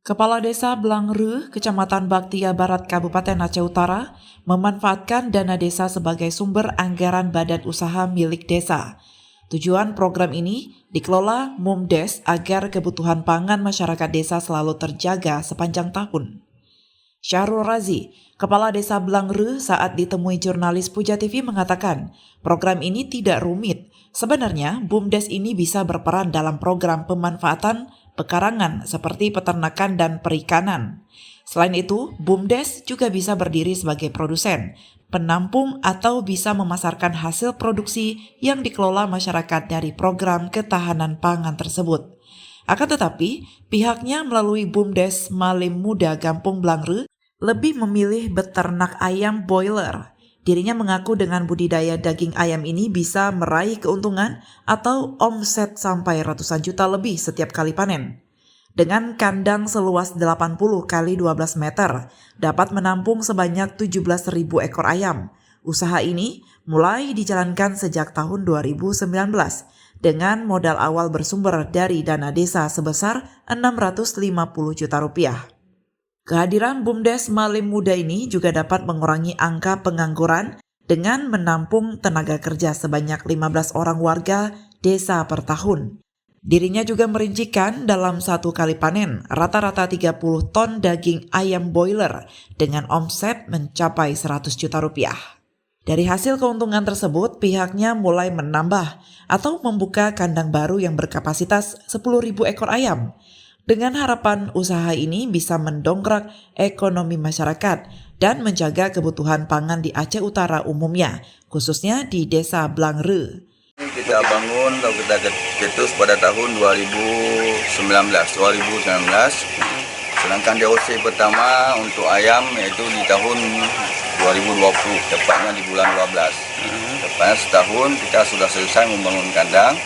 Kepala Desa Blangre, Kecamatan Baktia Barat, Kabupaten Aceh Utara, memanfaatkan dana desa sebagai sumber anggaran badan usaha milik desa. Tujuan program ini dikelola MUMDes agar kebutuhan pangan masyarakat desa selalu terjaga sepanjang tahun. Syahrul Razi, Kepala Desa Blangre, saat ditemui jurnalis Puja TV mengatakan, program ini tidak rumit. Sebenarnya, BUMDes ini bisa berperan dalam program pemanfaatan pekarangan seperti peternakan dan perikanan. Selain itu, BUMDes juga bisa berdiri sebagai produsen, penampung atau bisa memasarkan hasil produksi yang dikelola masyarakat dari program ketahanan pangan tersebut. Akan tetapi, pihaknya melalui BUMDes Malim Muda Gampung Blangre lebih memilih beternak ayam boiler. Dirinya mengaku dengan budidaya daging ayam ini bisa meraih keuntungan atau omset sampai ratusan juta lebih setiap kali panen. Dengan kandang seluas 80 kali 12 meter, dapat menampung sebanyak 17.000 ekor ayam. Usaha ini mulai dijalankan sejak tahun 2019 dengan modal awal bersumber dari dana desa sebesar 650 juta rupiah. Kehadiran BUMDes Malim Muda ini juga dapat mengurangi angka pengangguran dengan menampung tenaga kerja sebanyak 15 orang warga desa per tahun. Dirinya juga merincikan dalam satu kali panen rata-rata 30 ton daging ayam boiler dengan omset mencapai 100 juta rupiah. Dari hasil keuntungan tersebut, pihaknya mulai menambah atau membuka kandang baru yang berkapasitas 10.000 ekor ayam. Dengan harapan usaha ini bisa mendongkrak ekonomi masyarakat dan menjaga kebutuhan pangan di Aceh Utara umumnya, khususnya di Desa Blangre. Kita bangun atau kita cetus pada tahun 2019. Sedangkan DOC pertama untuk ayam yaitu di tahun 2020, tepatnya di bulan 12. Tepatnya setahun kita sudah selesai membangun kandang.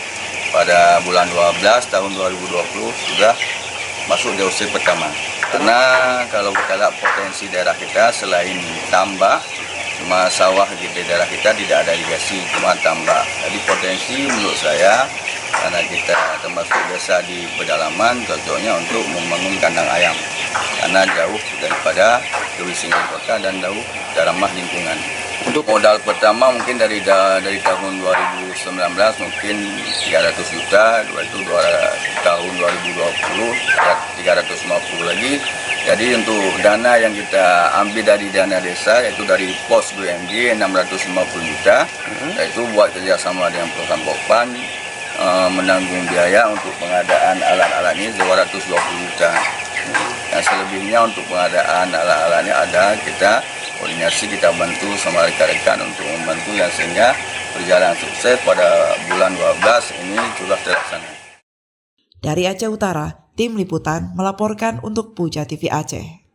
Pada bulan 12 tahun 2020 sudah masuk DOC pertama. Karena kalau kita lihat potensi daerah kita selain tambak, cuma sawah di daerah kita tidak ada irigasi, cuma tambak. Jadi potensi menurut saya karena kita termasuk desa di pedalaman cocoknya untuk membangun kandang ayam. Karena jauh daripada kewisingan kota dan jauh ramah lingkungan. Untuk modal pertama mungkin dari tahun 2019 mungkin 300 juta, itu tahun 2020 350 lagi. Jadi untuk dana yang kita ambil dari dana desa yaitu dari pos BUMD 650 juta, yaitu buat kerjasama dengan perusahaan Pokpan menanggung biaya untuk pengadaan alat-alat ini 220 juta. Dan selebihnya untuk pengadaan alat-alatnya ada kita koordinasi, kita bantu sama rekan-rekan untuk membantu yang sehingga berjalan sukses pada bulan 12 ini sudah terlaksana. Dari Aceh Utara, Tim Liputan melaporkan untuk Puja TV Aceh.